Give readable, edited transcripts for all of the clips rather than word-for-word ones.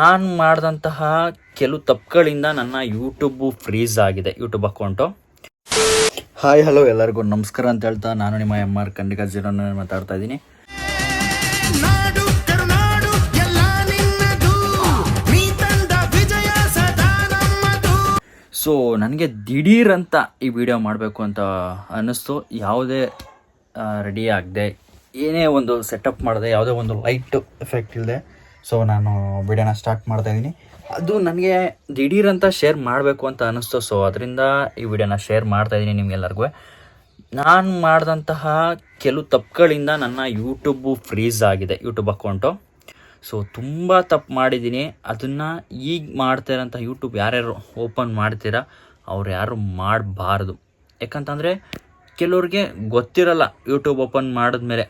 ನಾನು ಮಾಡಿದಂತಹ ಕೆಲವು ತಪ್ಪುಗಳಿಂದ ನನ್ನ ಯೂಟ್ಯೂಬ್ ಫ್ರೀಸ್ ಆಗಿದೆ, ಯೂಟ್ಯೂಬ್ ಅಕೌಂಟು. ಹಾಯ್ ಹಲೋ ಎಲ್ಲರಿಗೂ ನಮಸ್ಕಾರ ಅಂತ ಹೇಳ್ತಾ ನಾನು ನಿಮ್ಮ MR ಖಂಡಿಕ ಜೀರೋನ ಮಾತಾಡ್ತಾ ಇದ್ದೀನಿ. ಸೊ ನನಗೆ ದಿಢೀರ್ ಅಂತ ಈ ವಿಡಿಯೋ ಮಾಡಬೇಕು ಅಂತ ಅನ್ನಿಸ್ತು. ಯಾವುದೇ ರೆಡಿ ಆಗದೆ, ಏನೇ ಒಂದು ಸೆಟಪ್ ಮಾಡಿದೆ, ಯಾವುದೇ ಒಂದು ಲೈಟ್ ಎಫೆಕ್ಟ್ ಇಲ್ಲದೆ ಸೊ ನಾನು ವಿಡಿಯೋನ ಸ್ಟಾರ್ಟ್ ಮಾಡ್ತಾಯಿದ್ದೀನಿ. ಅದು ನನಗೆ ದಿಢೀರ್ ಅಂತ ಶೇರ್ ಮಾಡಬೇಕು ಅಂತ ಅನ್ನಿಸ್ತು. ಸೊ ಅದರಿಂದ ಈ ವಿಡಿಯೋನ ಶೇರ್ ಮಾಡ್ತಾಯಿದ್ದೀನಿ ನಿಮಗೆಲ್ಲರಿಗೂ. ನಾನು ಮಾಡಿದಂತಹ ಕೆಲವು ತಪ್ಪುಗಳಿಂದ ನನ್ನ ಯೂಟ್ಯೂಬು ಫ್ರೀಸ್ ಆಗಿದೆ, ಯೂಟ್ಯೂಬ್ ಅಕೌಂಟು. ಸೊ ತುಂಬ ತಪ್ಪು ಮಾಡಿದ್ದೀನಿ. ಅದನ್ನು ಈಗ ಮಾಡ್ತಾಯಿರೋಂಥ ಯೂಟ್ಯೂಬ್ ಯಾರ್ಯಾರು ಓಪನ್ ಮಾಡ್ತೀರಾ ಅವ್ರು ಯಾರು ಮಾಡಬಾರ್ದು. ಯಾಕಂತಂದರೆ ಕೆಲವ್ರಿಗೆ ಗೊತ್ತಿರಲ್ಲ ಯೂಟ್ಯೂಬ್ ಓಪನ್ ಮಾಡಿದ್ಮೇಲೆ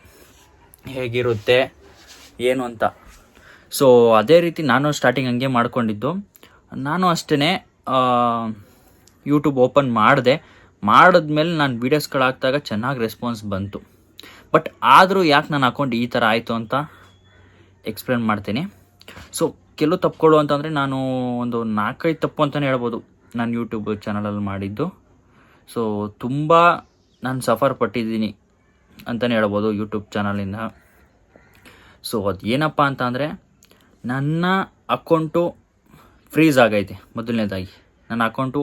ಹೇಗಿರುತ್ತೆ ಏನು ಅಂತ. ಸೊ ಅದೇ ರೀತಿ ನಾನು ಸ್ಟಾರ್ಟಿಂಗ್ ಹಂಗೆ ಮಾಡ್ಕೊಂಡಿದ್ದು. ನಾನು ಅಷ್ಟೇ ಯೂಟ್ಯೂಬ್ ಓಪನ್ ಮಾಡಿದ್ಮೇಲೆ ನಾನು ವೀಡಿಯೋಸ್ಗಳಾಗ್ತಾಗ ಚೆನ್ನಾಗಿ ರೆಸ್ಪಾನ್ಸ್ ಬಂತು. ಬಟ್ ಆದರೂ ಯಾಕೆ ನನ್ನ ಅಕೌಂಟ್ ಈ ಥರ ಆಯಿತು ಅಂತ ಎಕ್ಸ್ಪ್ಲೇನ್ ಮಾಡ್ತೀನಿ. ಸೊ ಕೆಲವು ತಪ್ಪುಗಳು ಅಂತಂದರೆ ನಾನು ಒಂದು 4-5 ತಪ್ಪು ಅಂತಲೇ ಹೇಳ್ಬೋದು ನಾನು ಯೂಟ್ಯೂಬ್ ಚಾನಲಲ್ಲಿ ಮಾಡಿದ್ದು. ಸೊ ತುಂಬ ನಾನು ಸಫರ್ ಪಟ್ಟಿದ್ದೀನಿ ಅಂತಲೇ ಹೇಳ್ಬೋದು ಯೂಟ್ಯೂಬ್ ಚಾನಲಿಂದ. ಸೊ ಅದು ಏನಪ್ಪ ಅಂತ ಅಂದರೆ, ನನ್ನ ಅಕೌಂಟು ಫ್ರೀಸ್ ಆಗೈತೆ. ಮೊದಲನೇದಾಗಿ ನನ್ನ ಅಕೌಂಟು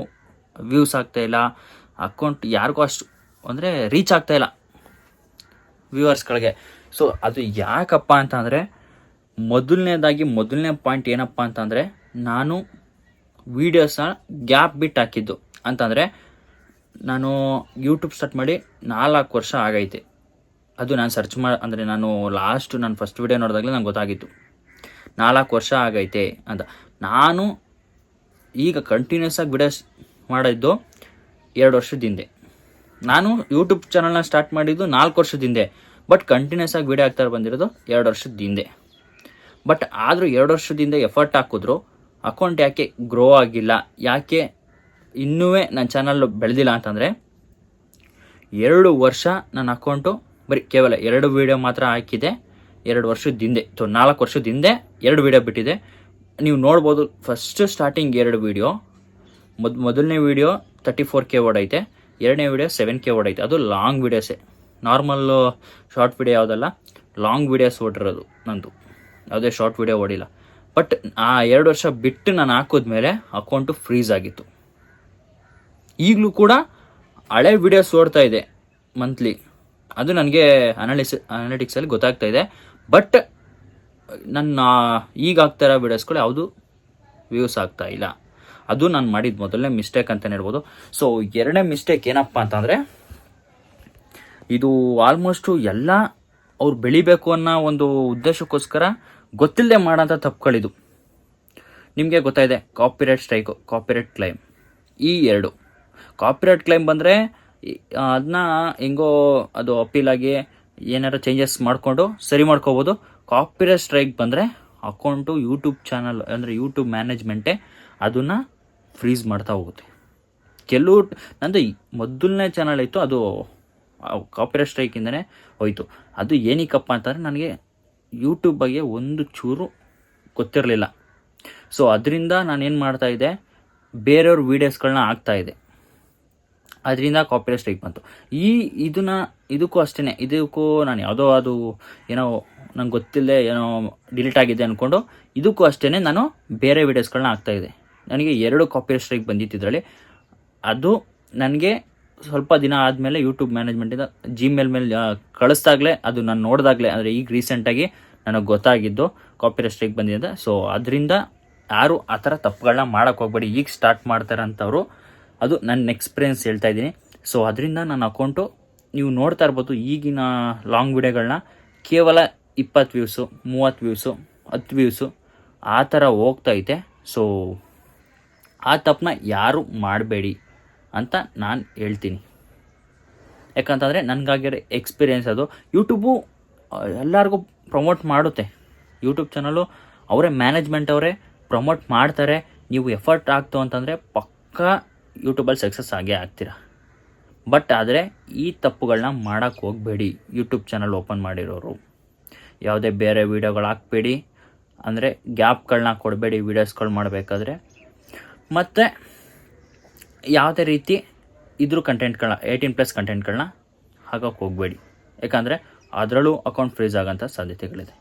ವ್ಯೂಸ್ ಆಗ್ತಾಯಿಲ್ಲ, ಅಕೌಂಟ್ ಯಾರಿಗೂ ಅಷ್ಟು ಅಂದರೆ ರೀಚ್ ಆಗ್ತಾಯಿಲ್ಲ ವ್ಯೂವರ್ಸ್ಗಳಿಗೆ. ಸೊ ಅದು ಯಾಕಪ್ಪ ಅಂತ ಅಂದರೆ, ಮೊದಲನೇ ಪಾಯಿಂಟ್ ಏನಪ್ಪ ಅಂತಂದರೆ, ನಾನು ವೀಡಿಯೋಸ್ನ ಗ್ಯಾಪ್ ಬಿಟ್ಟು ಹಾಕಿದ್ದು. ಅಂತಂದರೆ ನಾನು ಯೂಟ್ಯೂಬ್ ಸ್ಟಾರ್ಟ್ ಮಾಡಿ 4 ವರ್ಷ ಆಗೈತೆ. ಅದು ನಾನು ಸರ್ಚ್ ಅಂದರೆ ನಾನು ನಾನು ಫಸ್ಟ್ ವೀಡಿಯೋ ನೋಡಿದಾಗಲೇ ನಂಗೆ ಗೊತ್ತಾಗಿತ್ತು 4 ವರ್ಷ ಆಗೈತೆ ಅಂತ. ನಾನು ಈಗ ಕಂಟಿನ್ಯೂಸ್ ಆಗಿ ವಿಡಿಯೋಸ್ ಮಾಡಿದ್ದು 2 ವರ್ಷದ ಹಿಂದೆ. ನಾನು ಯೂಟ್ಯೂಬ್ ಚಾನಲ್ನ ಸ್ಟಾರ್ಟ್ ಮಾಡಿದ್ದು 4 ವರ್ಷದ ಹಿಂದೆ. ಬಟ್ ಕಂಟಿನ್ಯೂಸ್ ಆಗಿ ವಿಡಿಯೋ ಆಗ್ತಾ ಬಂದಿರೋದು 2 ವರ್ಷದ ಹಿಂದೆ. ಬಟ್ ಆದರೂ 2 ವರ್ಷದಿಂದ ಎಫರ್ಟ್ ಹಾಕಿದ್ರು ಅಕೌಂಟ್ ಯಾಕೆ ಗ್ರೋ ಆಗಿಲ್ಲ, ಯಾಕೆ ಇನ್ನೂ ನನ್ನ ಚಾನಲ್ ಬೆಳೆದಿಲ್ಲ ಅಂತಂದರೆ, 2 ವರ್ಷ ನನ್ನ ಅಕೌಂಟು ಬರೀ ಕೇವಲ 2 ವೀಡಿಯೋ ಮಾತ್ರ ಹಾಕಿದೆ 2 ವರ್ಷದ ಹಿಂದೆ. 4 ವರ್ಷದ ಹಿಂದೆ 2 ವೀಡಿಯೋ ಬಿಟ್ಟಿದೆ. ನೀವು ನೋಡ್ಬೋದು, ಫಸ್ಟ್ ಸ್ಟಾರ್ಟಿಂಗ್ 2 ವೀಡಿಯೋ, ಮೊದಲನೇ ವೀಡಿಯೋ 34K ಓಡೈತೆ, ಎರಡನೇ ವೀಡಿಯೋ 7K ಓಡೈತೆ. ಅದು ಲಾಂಗ್ ವೀಡಿಯೋಸೇ, ನಾರ್ಮಲ್ಲು ಶಾರ್ಟ್ ವೀಡಿಯೋ ಯಾವುದಲ್ಲ, ಲಾಂಗ್ ವೀಡಿಯೋಸ್ ಓಡಿರೋದು ನಂದು, ಯಾವುದೇ ಶಾರ್ಟ್ ವೀಡಿಯೋ ಓಡಿಲ್ಲ. ಬಟ್ ಆ 2 ವರ್ಷ ಬಿಟ್ಟು ನಾನು ಹಾಕಿದ್ಮೇಲೆ ಅಕೌಂಟು ಫ್ರೀಸ್ ಆಗಿತ್ತು. ಈಗಲೂ ಕೂಡ ಹಳೆ ವೀಡಿಯೋಸ್ ಓಡ್ತಾ ಇದೆ ಮಂತ್ಲಿ, ಅದು ನನಗೆ ಅನಾಲಿಟಿಕ್ಸಲ್ಲಿ ಗೊತ್ತಾಗ್ತಾ ಇದೆ. ಬಟ್ ನನ್ನ ಈಗ ಆಗ್ತಾಯಿರೋ ವೀಡಿಯೋಸ್ಗಳು ಯಾವುದು ವ್ಯೂಸ್ ಆಗ್ತಾ ಇಲ್ಲ. ಅದು ನಾನು ಮಾಡಿದ ಮೊದಲನೇ ಮಿಸ್ಟೇಕ್ ಅಂತಲೇ ಹೇಳ್ಬೋದು. ಸೊ ಎರಡನೇ ಮಿಸ್ಟೇಕ್ ಏನಪ್ಪ ಅಂತಂದರೆ, ಇದು ಆಲ್ಮೋಸ್ಟು ಎಲ್ಲ ಅವ್ರು ಬೆಳಿಬೇಕು ಅನ್ನೋ ಒಂದು ಉದ್ದೇಶಕ್ಕೋಸ್ಕರ ಗೊತ್ತಿಲ್ಲದೆ ಮಾಡೋಂಥ ತಪ್ಪುಗಳಿದು. ನಿಮಗೆ ಗೊತ್ತಾಯಿದೆ, ಕಾಪಿರೈಟ್ ಸ್ಟ್ರೈಕು, ಕಾಪಿರೈಟ್ ಕ್ಲೈಮ್, ಈ 2. ಕಾಪಿರೈಟ್ ಕ್ಲೈಮ್ ಬಂದರೆ ಅದನ್ನ ಹೆಂಗೋ ಅದು ಅಪೀಲಾಗಿ ಏನಾರು ಚೇಂಜಸ್ ಮಾಡಿಕೊಂಡು ಸರಿ ಮಾಡ್ಕೋಬೋದು. ಕಾಪಿರೈಟ್ ಸ್ಟ್ರೈಕ್ ಬಂದರೆ ಅಕೌಂಟು ಯೂಟ್ಯೂಬ್ ಚಾನಲ್ ಅಂದರೆ ಯೂಟ್ಯೂಬ್ ಮ್ಯಾನೇಜ್ಮೆಂಟೇ ಅದನ್ನು ಫ್ರೀಸ್ ಮಾಡ್ತಾ ಹೋಗುತ್ತೆ. ಕೆಲವು ನಂದು ಮೊದಲನೇ ಚಾನಲ್ ಇತ್ತು, ಅದು ಕಾಪಿರೈಟ್ ಸ್ಟ್ರೈಕಿಂದನೇ ಹೋಯಿತು. ಅದು ಏನಕ್ಕಪ್ಪ ಅಂತಂದರೆ, ನನಗೆ ಯೂಟ್ಯೂಬ್ ಬಗ್ಗೆ ಒಂದು ಚೂರು ಗೊತ್ತಿರಲಿಲ್ಲ. ಸೊ ಅದರಿಂದ ನಾನೇನು ಮಾಡ್ತಾಯಿದ್ದೆ, ಬೇರೆಯವ್ರ ವೀಡಿಯೋಸ್ಗಳನ್ನ ಹಾಕ್ತಾಯಿದ್ದೆ, ಅದರಿಂದ ಕಾಪಿರೈಟ್ ಸ್ಟ್ರೈಕ್ ಬಂತು. ಇದಕ್ಕೂ ಅಷ್ಟೇ, ಇದಕ್ಕೂ ನಾನು ಯಾವುದೋ ಅದು ಏನೋ ನಂಗೆ ಗೊತ್ತಿಲ್ಲದೆ ಏನೋ ಡಿಲೀಟ್ ಆಗಿದೆ ಅಂದ್ಕೊಂಡು ಇದಕ್ಕೂ ಅಷ್ಟೇ ನಾನು ಬೇರೆ ವೀಡಿಯೋಸ್ಗಳನ್ನ ಹಾಕ್ತಾಯಿದ್ದೆ. ನನಗೆ 2 ಕಾಪಿರೈಟ್ ಸ್ಟ್ರೈಕ್ ಬಂದಿತ್ತು. ಅದು ನನಗೆ ಸ್ವಲ್ಪ ದಿನ ಆದಮೇಲೆ ಯೂಟ್ಯೂಬ್ ಮ್ಯಾನೇಜ್ಮೆಂಟಿಂದ ಜಿಮೇಲ್ ಮೇಲೆ ಕಳಿಸ್ದಾಗಲೇ, ಅದು ನಾನು ನೋಡಿದಾಗಲೇ, ಅಂದರೆ ಈಗ ರೀಸೆಂಟಾಗಿ ನನಗೆ ಗೊತ್ತಾಗಿದ್ದು ಕಾಪಿರೈಟ್ ಸ್ಟ್ರೈಕ್ ಬಂದಿದೆ. ಸೊ ಅದರಿಂದ ಯಾರು ಆ ಥರ ತಪ್ಪುಗಳನ್ನ ಮಾಡೋಕ್ಕೆ ಹೋಗ್ಬೇಡಿ, ಈಗ ಸ್ಟಾರ್ಟ್ ಮಾಡ್ತಾರಂಥವ್ರು. ಅದು ನನ್ನ ಎಕ್ಸ್ಪೀರಿಯೆನ್ಸ್ ಹೇಳ್ತಾ ಇದ್ದೀನಿ. ಸೊ ಅದರಿಂದ ನನ್ನ ಅಕೌಂಟು ನೀವು ನೋಡ್ತಾ ಇರ್ಬೋದು, ಈಗಿನ ಲಾಂಗ್ ವೀಡಿಯೋಗಳನ್ನ ಕೇವಲ 20 ವ್ಯೂಸು, 30 ವ್ಯೂಸು, 10 ವ್ಯೂಸು ಆ ಥರ ಹೋಗ್ತೈತೆ. ಸೊ ಆ ತಪ್ಪನ್ನ ಯಾರು ಮಾಡಬೇಡಿ ಅಂತ ನಾನು ಹೇಳ್ತೀನಿ. ಯಾಕಂತಂದರೆ ನನಗಾಗಿರೋ ಎಕ್ಸ್ಪೀರಿಯೆನ್ಸ್ ಅದು. ಯೂಟ್ಯೂಬು ಎಲ್ಲರಿಗೂ ಪ್ರಮೋಟ್ ಮಾಡುತ್ತೆ, ಯೂಟ್ಯೂಬ್ ಚಾನಲು ಅವರೇ ಮ್ಯಾನೇಜ್ಮೆಂಟ್ ಅವರೇ ಪ್ರಮೋಟ್ ಮಾಡ್ತಾರೆ. ನೀವು ಎಫರ್ಟ್ ಆಗ್ತು ಅಂತಂದರೆ ಪಕ್ಕಾ ಯೂಟ್ಯೂಬಲ್ಲಿ ಸಕ್ಸಸ್ ಆಗೇ ಆಗ್ತೀರ. ಬಟ್ ಆದರೆ ಈ ತಪ್ಪುಗಳನ್ನ ಮಾಡೋಕ್ಕೆ ಹೋಗಬೇಡಿ. ಯೂಟ್ಯೂಬ್ ಚಾನಲ್ ಓಪನ್ ಮಾಡಿರೋರು ಯಾವುದೇ ಬೇರೆ ವೀಡಿಯೋಗಳು ಹಾಕಬೇಡಿ. ಅಂದರೆ ಗ್ಯಾಪ್ಗಳನ್ನ ಕೊಡಬೇಡಿ ವೀಡಿಯೋಸ್ಗಳು ಮಾಡಬೇಕಾದ್ರೆ. ಮತ್ತು ಯಾವುದೇ ರೀತಿ ಇದ್ರ ಕಂಟೆಂಟ್ಗಳನ್ನ 18+ ಕಂಟೆಂಟ್ಗಳನ್ನ ಹಾಕೋಕ್ಕೆ ಹೋಗಬೇಡಿ. ಯಾಕಂದರೆ ಅದರಲ್ಲೂ ಅಕೌಂಟ್ ಫ್ರೀಸ್ ಆಗೋಂಥ ಸಾಧ್ಯತೆಗಳಿದೆ.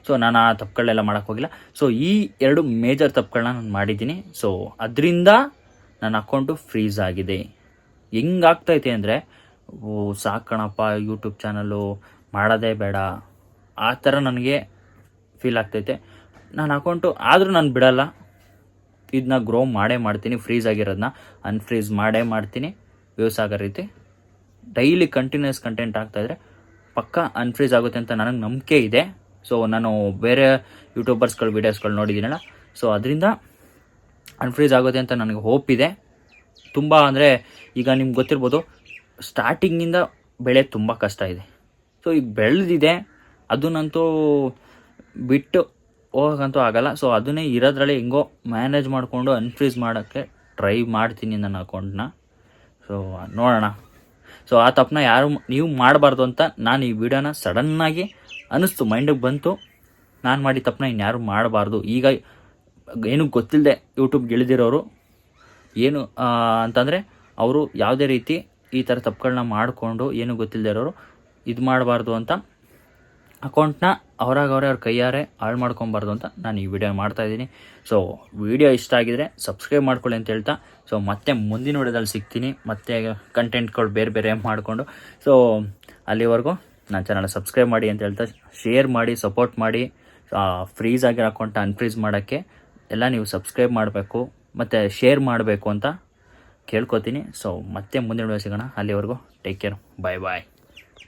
ಸೊ ನಾನು ಆ ತಪ್ಪುಗಳನ್ನೆಲ್ಲ ಮಾಡೋಕ್ಕೋಗಿಲ್ಲ. ಸೊ ಈ 2 ಮೇಜರ್ ತಪ್ಪುಗಳನ್ನ ನಾನು ಮಾಡಿದ್ದೀನಿ. ಸೊ ಅದರಿಂದ ನನ್ನ ಅಕೌಂಟು ಫ್ರೀಸ್ ಆಗಿದೆ. ಹೆಂಗಾಗ್ತೈತೆ ಅಂದರೆ, ಸಾಕಣಪ್ಪ ಯೂಟ್ಯೂಬ್ ಚಾನಲ್ಲು ಮಾಡೋದೇ ಬೇಡ ಆ ಥರ ನನಗೆ ಫೀಲ್ ಆಗ್ತೈತೆ. ನನ್ನ ಅಕೌಂಟು ಆದರೂ ನಾನು ಬಿಡಲ್ಲ, ಇದನ್ನ ಗ್ರೋ ಮಾಡೇ ಮಾಡ್ತೀನಿ. ಫ್ರೀಸ್ ಆಗಿರೋದನ್ನ ಅನ್ಫ್ರೀಸ್ ಮಾಡೇ ಮಾಡ್ತೀನಿ. ವ್ಯೂಸ್ ಆಗೋ ರೀತಿ ಡೈಲಿ ಕಂಟಿನ್ಯೂಸ್ ಕಂಟೆಂಟ್ ಆಗ್ತಾಯಿದ್ರೆ ಪಕ್ಕಾ ಅನ್ಫ್ರೀಸ್ ಆಗುತ್ತೆ ಅಂತ ನನಗೆ ನಂಬಿಕೆ ಇದೆ. ಸೊ ನಾನು ಬೇರೆ ಯೂಟ್ಯೂಬರ್ಸ್ಗಳು ವೀಡಿಯೋಸ್ಗಳು ನೋಡಿದ್ದೀನಲ್ಲ, ಸೊ ಅದರಿಂದ ಅನ್ಫ್ರೀಸ್ ಆಗುತ್ತೆ ಅಂತ ನನಗೆ ಹೋಪ್ ಇದೆ. ತುಂಬ ಅಂದರೆ ಈಗ ನಿಮ್ಗೆ ಗೊತ್ತಿರ್ಬೋದು, ಸ್ಟಾರ್ಟಿಂಗಿಂದ ಬೆಳೆ ತುಂಬ ಕಷ್ಟ ಇದೆ. ಸೊ ಈಗ ಬೆಳೆದಿದೆ, ಅದನ್ನಂತೂ ಬಿಟ್ಟು ಹೋಗೋಕ್ಕಂತೂ ಆಗಲ್ಲ. ಸೊ ಅದನ್ನೇ ಇರೋದ್ರಲ್ಲಿ ಹೆಂಗೋ ಮ್ಯಾನೇಜ್ ಮಾಡಿಕೊಂಡು ಅನ್ಫ್ರೀಸ್ ಮಾಡೋಕ್ಕೆ ಟ್ರೈ ಮಾಡ್ತೀನಿ ನನ್ನ ಅಕೌಂಟ್ನ. ಸೊ ನೋಡೋಣ. ಸೊ ಆ ತಪ್ಪನ್ನ ಯಾರು ನೀವು ಮಾಡಬಾರ್ದು ಅಂತ ನಾನು ಈ ವಿಡಿಯೋನ ಸಡನ್ನಾಗಿ ಅನ್ನಿಸ್ತು, ಮೈಂಡಿಗೆ ಬಂತು. ನಾನು ಮಾಡಿ ತಪ್ಪನ್ನ ಇನ್ಯಾರು ಮಾಡಬಾರ್ದು. ಈಗ ಏನು ಗೊತ್ತಿಲ್ಲದೆ ಯೂಟ್ಯೂಬ್ಗೆ ಇಳಿದಿರೋರು ಏನು ಅಂತಂದರೆ, ಅವರು ಯಾವುದೇ ರೀತಿ ಈ ಥರ ತಪ್ಪುಗಳನ್ನ ಮಾಡಿಕೊಂಡು ಏನು ಗೊತ್ತಿಲ್ಲದೆ ಇರೋರು ಇದು ಮಾಡಬಾರ್ದು ಅಂತ ಅಕೌಂಟ್ನ ಅವರಾಗವ್ರೆ ಅವ್ರ ಕೈಯಾರೆ ಹಾಳು ಮಾಡ್ಕೊಬಾರ್ದು ಅಂತ ನಾನು ಈ ವಿಡಿಯೋ ಮಾಡ್ತಾಯಿದ್ದೀನಿ. ಸೊ ವಿಡಿಯೋ ಇಷ್ಟ ಆಗಿದರೆ ಸಬ್ಸ್ಕ್ರೈಬ್ ಮಾಡ್ಕೊಳ್ಳಿ ಅಂತ ಹೇಳ್ತಾ, ಸೊ ಮತ್ತೆ ಮುಂದಿನ ವಿಡಿಯೋದಲ್ಲಿ ಸಿಗ್ತೀನಿ. ಮತ್ತೆ ಕಂಟೆಂಟ್ಗಳು ಬೇರೆ ಬೇರೆ ಮಾಡಿಕೊಂಡು. ಸೊ ಅಲ್ಲಿವರೆಗೂ ನನ್ನ ಚಾನಲ್ ಸಬ್ಸ್ಕ್ರೈಬ್ ಮಾಡಿ ಅಂತ ಹೇಳ್ತಾ, ಶೇರ್ ಮಾಡಿ, ಸಪೋರ್ಟ್ ಮಾಡಿ. ಫ್ರೀಸ್ ಆಗಿರೋ ಅಕೌಂಟ್ನ ಅನ್ಫ್ರೀಸ್ ಮಾಡೋಕ್ಕೆ ಎಲ್ಲ ನೀವು ಸಬ್ಸ್ಕ್ರೈಬ್ ಮಾಡಬೇಕು ಮತ್ತು ಶೇರ್ ಮಾಡಬೇಕು ಅಂತ ಕೇಳ್ಕೊತೀನಿ. ಸೊ ಮತ್ತೆ ಮುಂದಿನ ವಿಡಿಯೋ ಸಿಗೋಣ. ಅಲ್ಲಿವರೆಗೂ ಟೇಕ್ ಕೇರ್, ಬಾಯ್ ಬಾಯ್.